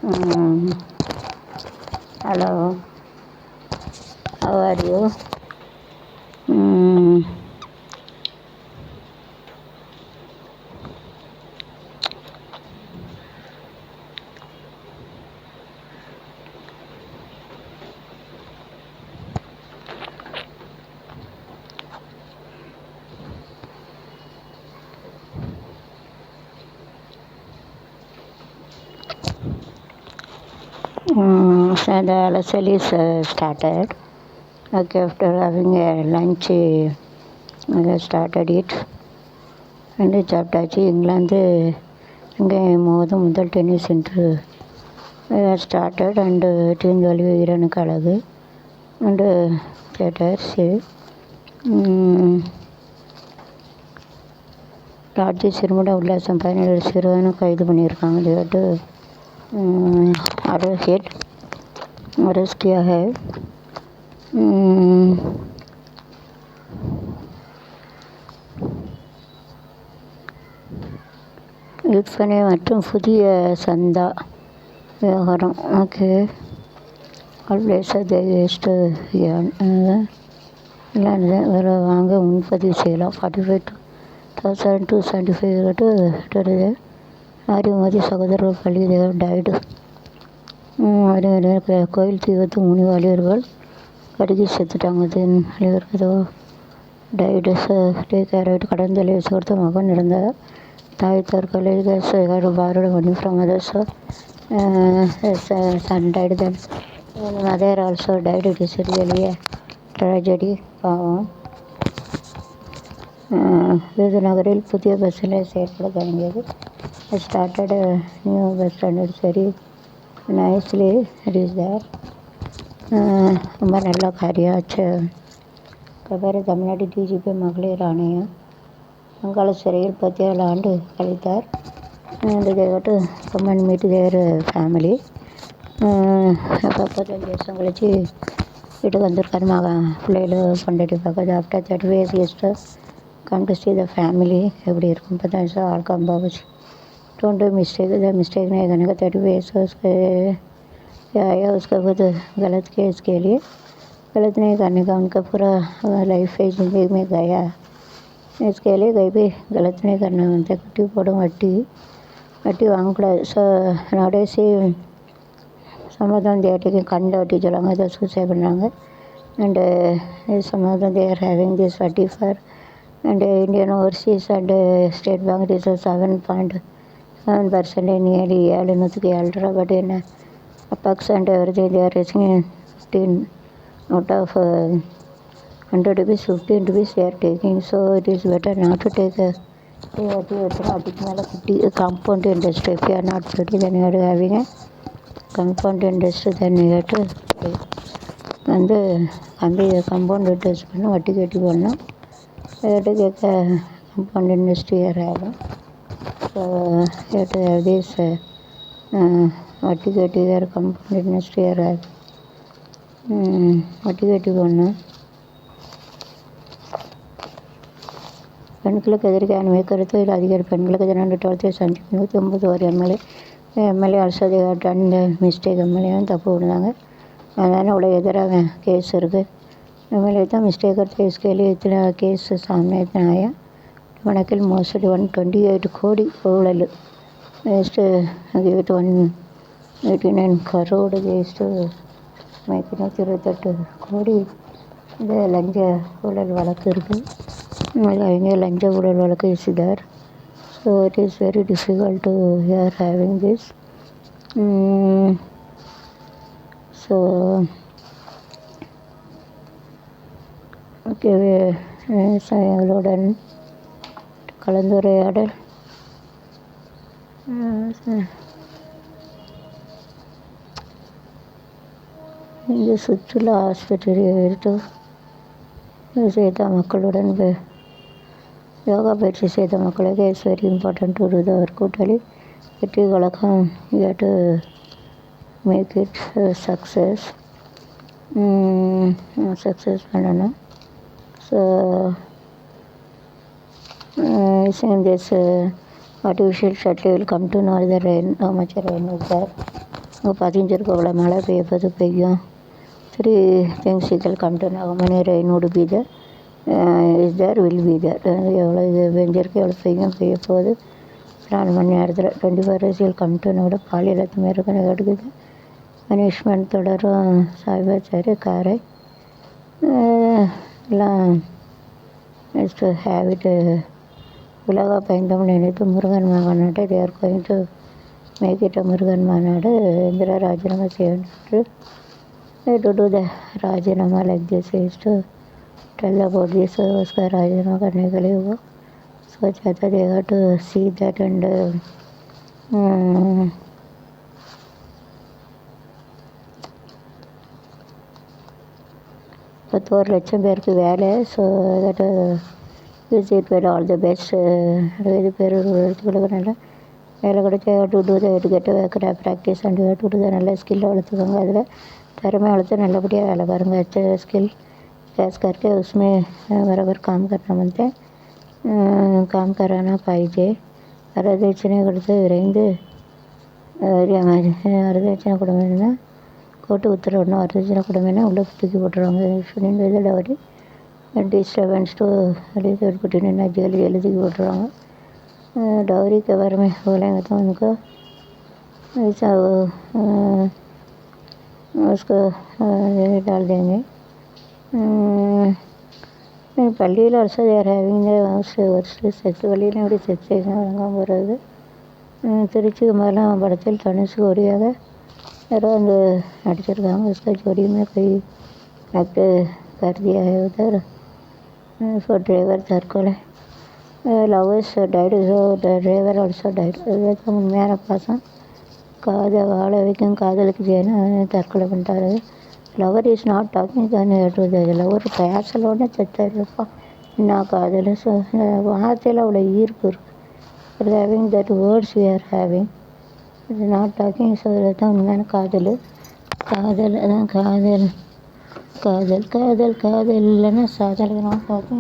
Mm, Hello, how are you? Mm, so the lesson is started. Okay, after having a lunch, I started it. And சாப்பிட்டாச்சு. இங்கிலாந்து இங்கே முதல் tennis centre started and தீஞ்சொலி வீரனுக்கு அழகு and theatres ராஜ்ய சிறுமுட உல்லாசம் 17 சிறுவனை கைது பண்ணியிருக்காங்க. தேட்டு अरेस्ट किया है. விற்பனை மற்றும் புதிய சந்தா விவகாரம். ஓகே, ஆல்வேஸ் வேஸ்ட்டு இல்லை வேறு வாங்க முன்பதிவு செய்யலாம். 45,275 ஆரியமதி சகோதரர்கள் பள்ளி தேவர் டைடு. கோயில் தீ வைத்து 3 வாலிபர்கள் கருகி செத்துட்டாங்க. ஏதோ டைடு டேக் கேர் ஆகிட்டு கடந்த லேஸ் கொடுத்த மகன் இருந்த தாய் தற்கொலை பாரோட பண்ணி from others son died then mother also died. It is really tragedy. பாவம். விருதுநகரில் புதிய பஸ் நிலையம் செயல்பட தொடங்கியது. Started new bus standard. சரி, நைஸ்லி இட் இஸ் தேர். ரொம்ப நல்ல காரியம் ஆச்சு. கபேர தமிழ்நாடு டிஜிபி மகளிர் ஆணையம் வங்காள சிறையில் 17 ஆண்டு கழித்தார். தேவட்டு கம்மன் மீட் தேர் ஃபேமிலி. 45 வருஷம் கழிச்சு வீட்டுக்கு வந்திருக்காரு. பிள்ளைகள் கொண்டாடி பார்க்குறது. After 35 years come to see the family. எப்படி இருக்கும் 15 ஆள் கம்பாச்சு. Don't do mistake. The mistake नहीं करने का 35 उसके आया उसका खुद गलत केस के लिए गलत नहीं करने का उनका पूरा लाइफ है ज़िंदगी में गया. इसके लिए कहीं भी गलत नहीं करना. उनसे कुट्टी पोड़ो வட்டி வாங்கக்கூடாது. ஸோ நவடேஸ் சமாதானம் தேட்டிக்கு கண்டு வட்டி சொல்லுவாங்க. அதை சூசைட் பண்ணாங்க. அண்டு சமாதானம் தேர் ஹேவிங் திஸ் வட்டி for and Indian overseas and state bank reserve 7.7% nearly 707. But என்ன அப்பாக்ஸ் and everything they are raising 15 out of 100 rupees 15 rupees they are taking. So it is better not to take அதுக்கு மேலே 50 compound interest. If you are not 50 then you are having a compound interest, then you have to வந்து compound interest பண்ண வட்டி கட்டி போடணும். கேட்க compound interest year ஆகும். So this வட்டி கட்டி வேறு கம்பவுண்ட் இன்ட்ரெஸ்ட் இயர் ஆகும். வட்டி கட்டி போடணும். பெண்களுக்கு எதிர்க்கான கருத்து அதிகாரி பெண்களுக்கு எதிரான டுவெல்த்து சந்திப்பு 109 ஒரு எம்எல்ஏ ஆல்சோ டன் மிஸ்டேக். எம்எல்ஏவும் தப்பு விடுறாங்க. அதனால் அவ்வளோ எதிராக केस இருக்குது. एमएलए தான் मिस्टेक करते. इसके लिए इतना केस सामने इतना आया. வழக்கில் மோசடி 128 கோடி ஊழல். வேஸ்ட்டு 189 crore வேஸ்ட்டு 128 கோடி. இது லஞ்ச ஊழல் வழக்கு இருக்குது. அவங்க லஞ்ச ஊழல் வழக்கு இசுதார். So it is very difficult to hear having this. So okay, விவசாயிகளுடன் கலந்துரையாடல். இங்கே சுற்றுலா ஆஸ்பத்திரி செய்த மக்களுடன் யோகா பயிற்சி செய்த மக்களுக்கு it's very important to do அவர் கூட்டாளி வெற்றி கழகம். You to make it success பண்ணணும். So in this artificial shuttle will come to know the rain, how much rain is there. அங்கே பதிஞ்சிருக்கு அவ்வளோ மழை பெய்ய பெய்யும். 3 things will come to know. How many rain would be there, is there, will be there. எவ்வளோ இது பெஞ்சிருக்கு, எவ்வளோ பெய்ய போகுது. 4 மணி நேரத்தில் 24 hours will come to know. பாலியல் அத்துமீறல் எடுக்குது. பனிஷ்மெண்ட் தொடரும். சாய்பாச்சாரி காரை எல்லாம் நெக்ஸ்ட் ஹேபிட். உலக பயந்தம் நினைத்து முருகன் மாநாடு. they are going to make it a Murugan மாநாடு. இந்திரா ராஜினாமா செய்ய வேண்டும். to do the राजीनामा like this is to tell about this. उसका राजीनामा करने के लिए वो सोचा था देगा to see that and 11 லட்சம் பேருக்கு வேலை. So that use it bet all the best. 20 பேர் எடுத்துக்கிட்டு வேலை கிடைச்சா டு டூ த கெட்ட வைக்கிற ப்ராக்டிஸ் அண்ட் டு டூ த நல்ல ஸ்கில்லை வளர்த்துக்கோங்க. அதில் திறமை வளர்த்து நல்லபடியாக வேலை பாருங்கள். अच्छे स्किल कैच करके उसमें बराबर काम करना बनते हैं. काम कराना पाहिजे. வரதட்சணை கொடுத்து விரைந்து வரதட்சணை கொடுமைன்னா கோர்ட்டு உத்தரவுனா வரதட்சணை கொடுமைன்னா உள்ளே தூக்கி போட்டுருவாங்க. சுனில் வந்து டவரி டிஸ்டர்பன்ஸ் டு போட்டுன்னா ஜெயிலு தூக்கி போட்டுருவாங்க. डॉवरी के बारे में बोलेंगे तो उनको ऐसा उसको डाल देंगे. பள்ளியில் ஆல்சோ தேர் ஹேவிங் ஒரு செக்ஸ் பள்ளியிலும் எப்படி செக்ஸ் வழங்காமல் போகிறது. திருச்சி மேலாம் படத்தில் தனுஷ் ஜோடியாக யாரோ வந்து நடிச்சிருக்காங்க. उसका जोड़ी में कोई एक्ट कर दिया है उधर. for driver தற்கொலை. Lovers died. So driver also died. அதுக்கு உண்மையான பாசம் வாழ வைக்கும் காதலுக்கு செய்யணும் தற்கொலை பண்ணிட்டாரு. Lover is not talking lover பேசலோடனே செத்தாருப்பா. என்ன காதல். ஸோ வார்த்தையில் அவ்வளோ ஈர்ப்பு இருக்குது. Having that words we are having இது நாட் டாக்கிங். ஸோ இதுதான் உண்மையான காதல். காதல் அதான் காதல் காதல் காதல் காதல் இல்லைன்னா சாதல் பார்த்து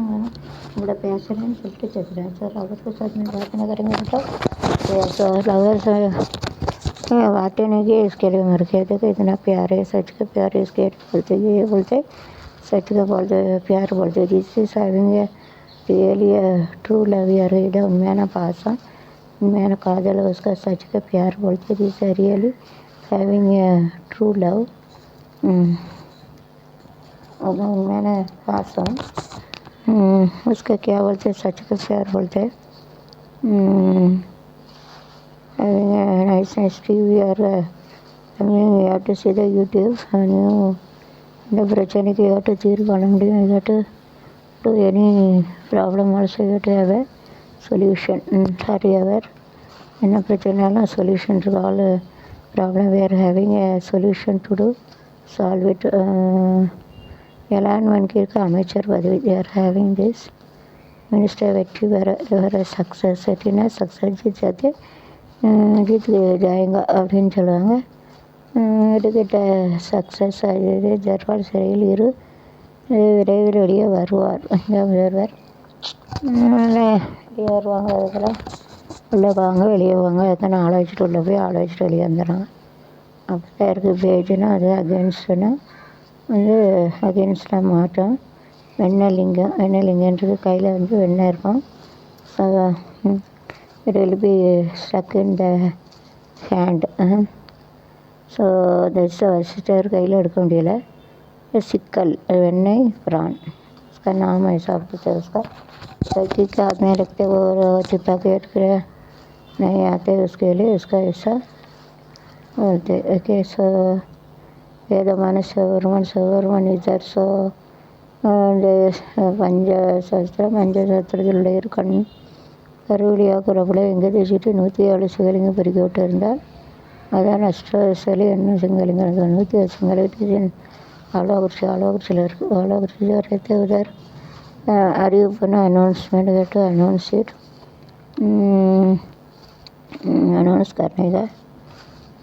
உங்களோட பேசலன்னு சொல்லிட்டு செத்துறேன் சார். அவருக்கு சார் प्रार्थना करेंगे तो लवर बातें नहीं कि इसके लिए मर गए थे. इतना प्यार है, सच का प्यार है. इसके बोलते सच का बोलते प्यार बोलते. This is having a really true love यार. इधर उन्मैन पासम उन्मैन कादल उसका सच का प्यार बोलते. This really having a true love. उन्मैन पासम उसका क्या बोलते सच का प्यार बोलते. nice we are we have to see the YouTube and இந்த பிரச்சனைக்கு you have to தீர்வு காண முடியும். you have to do any problem also you have to have a solution. sorry ever என்ன பிரச்சனைனாலும் சொல்யூஷன் இருக்கு. All problem we are having a solution to do solve it. எலான்மனுக்கு இருக்க அமைச்சர் பதவி they are having this. Minister வெற்றி பெற success செட்டினா success ஜீத் जाते जीत जाएगा அப்படின்னு சொல்லுவாங்க. எடுக்கிட்ட சக்ஸஸ் ஆகியது. ஜர்வால் சிறையில் விரைவில் வெளியே வருவார். வருவார் வெளியே வருவாங்க. அதுக்கெல்லாம் உள்ளே போவாங்க வெளியே போவாங்க. எத்தனை ஆளை வச்சுட்டு உள்ளே போய் ஆளை வச்சுட்டு வெளியே வந்துடுறாங்க. அப்போ தான் இருக்குது பேஜுன்னா அது அகேன்ஸ்டுன்னா வந்து அகேன்ஸ்டாக மாட்டோம். வெண்ணலிங்கன்றது கையில் வந்து வெண்ணெய் இருக்கும். it will be stuck in the hand. So that's sister கையில் எடுக்க முடியல. सिक्कल वेन्नई प्राण उसका नाम ऐसा पूछा. उसका लड़की के हाथ में रखते वो चिपका के नहीं आते उसके लिए उसका ऐसा बोलते. ओके सो वेदमान सवर्मन इधर सो பஞ்சசஸ்திரத்தில் கண் கருவழியாக குறப்பில் எங்கே தேசிட்டு 107 சிவலிங்க பெருக்கி விட்டு இருந்தால் அதான் அஷ்டசலி என்ன சிங்கலிங்கம் 107 சிங்கலிட்டு ஆலோகுறிச்சியில் இருக்குது. ஆலோகுறிச்சி रहते उधर அறிவிப்புன்னு अनाउंसमेंट கேட்டு अनाउंस करने का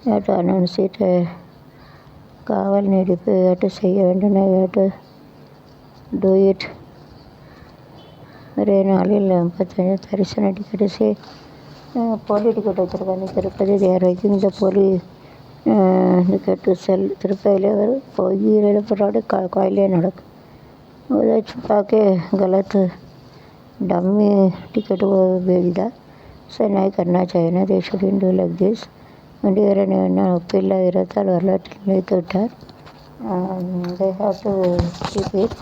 கேட்டு अनाउंस காவல் நீடிப்பு கேட்டு செய்ய வேண்டும் கேட்டு do it. ஒரே நாளில் 35 தரிசன டிக்கெட்டு போலி டிக்கெட் வச்சுருக்காங்க திருப்பதி. தேர் வைக்கிங் த போலி टिकट टू सेल திருப்பதியிலே வரும் போய் எழுப்புறோட கோயிலே நடக்கும் उधर छुपा के गलत डमी टिकट वो भेज दा सर नहीं करना चाहिए ना they shouldn't do like this मंडी ना पिल्ल इरत्ता वरलट्ले तोटार they have to keep it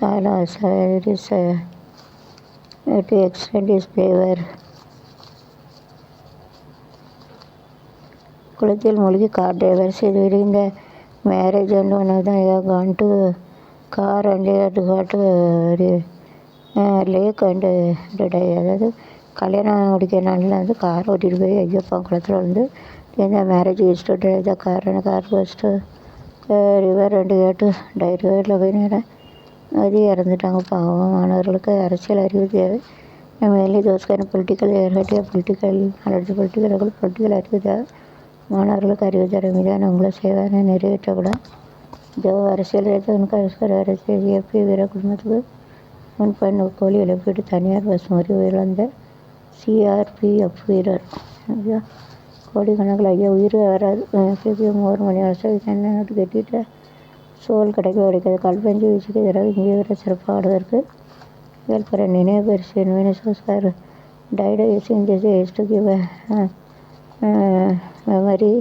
काला sir is to extend his favor குளத்தில் மூழ்கி கார் டிரைவர் செய்திருந்த மேரேஜ் அண்ட் ஒன் ஆஃப் தான் gone to car and got lake and die அதாவது கல்யாணம் முடிக்கிற நாளில் வந்து கார் ஓட்டிகிட்டு போய் ஐயப்பா குளத்தில் வந்து இந்த marriage use to drive the car and car first river and கேட்டு டை ரிவரில் போய் நேரம் அது இறந்துட்டாங்க. பாவம் மாணவர்களுக்கு அரசியல் அறிவு தேவை. மேலே தோஸ்கான பொலிட்டிக்கல் பொலிட்டிக்கல் நாலேஜ் பொலிட்டிக்கல் அறிவு தேவை. மாணவர்களுக்கு அறிவு தர மீதான உங்களை சேவையான நிறைவேற்றக்கூட ஜோ அரசியல் உனக்கு அரசியல் எப்படி வீர குடும்பத்துக்கு முன்பண் கோழி இழப்பீடு தனியார் பஸ் முறி இழந்த சிஆர்பிஎஃப் வீரர் கோடிக்கணக்கில் ஐயா உயிர் வராது 3 மணி வருஷம் என்ன கட்டிட்டு சோல் கிடைக்காது கல்பஞ்சு வீச்சுக்கு எதிராக இந்திய வீரர் சிறப்பாக ஆடுவதற்கு வேல்புற நினைவு பரிசு வெனிசோஸ்கார் died using this age to give memory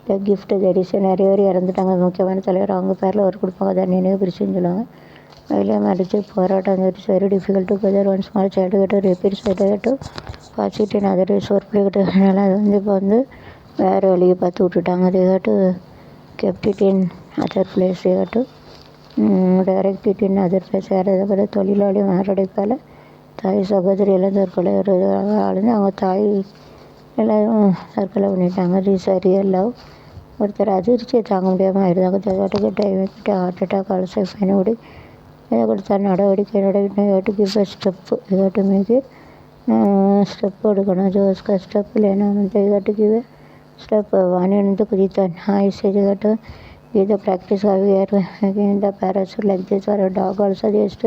the gift தரிசு நிறைய பேர் இறந்துட்டாங்க. முக்கியமான தலைவர் அவங்க பேரில் ஒரு கொடுப்பாங்க. அதை நினைவு பரிசுன்னு சொல்லுவாங்க. அதில் அடித்து போராட்டம் வெரி டிஃபிகல்ட் டு கதர் ஒன் ஸ்மால் சைல்டு கட்டு ரிப்பீட் சைடு கட்டு பாசிட்டிவ் அதர் சோர் பிள்ளை கட்டு அதனால் அது வந்து இப்போ வந்து வேறு வழியை பார்த்து விட்டுட்டாங்க. அதை கட்டு kept in other place to direct it in other place வேறு தொழிலாளி மாரடைப்பால் தாய் சகோதரி எல்லாம் தற்கொலை ஆளுன்னு அவங்க தாய் எல்லோரும் தற்கொலை பண்ணிட்டாங்க. ரியல் லவ் ஒருத்தர் அதிர்ச்சியை தாங்க முடியாமல் ஆயிடுதாங்க. டைமிக்கிட்ட ஹார்ட் அட்டாக் அலசை ஃபைனோடி இதை கொடுத்தா நடவடிக்கை கிவ் ஸ்டெப்பு இதோட்டு மீது ஸ்டெப் எடுக்கணும். ஜோஸ்கா ஸ்டெப் இல்லைன்னா வந்து இதோட்டு give step one and the Kuritan high stage got give the practice of again the parachute like this or a dog also just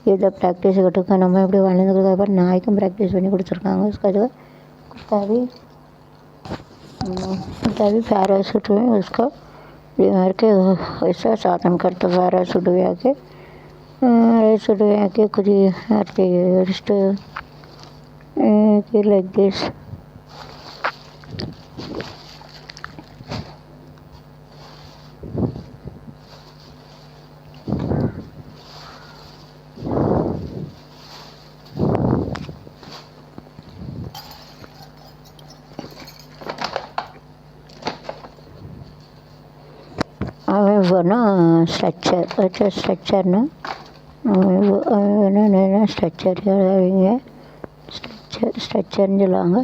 give the practice got to come every one in the but now I can practice when you go to Turkanga तभी parachute में उसको बीमार के ऐसा साधन करता parachute भी आके पैराशूट भी आके कुछ आते रिस्ट लाइक दिस ஸ்ட்ரக்சர்னா ஸ்ட்ரக்சர்னு சொல்லுவாங்க.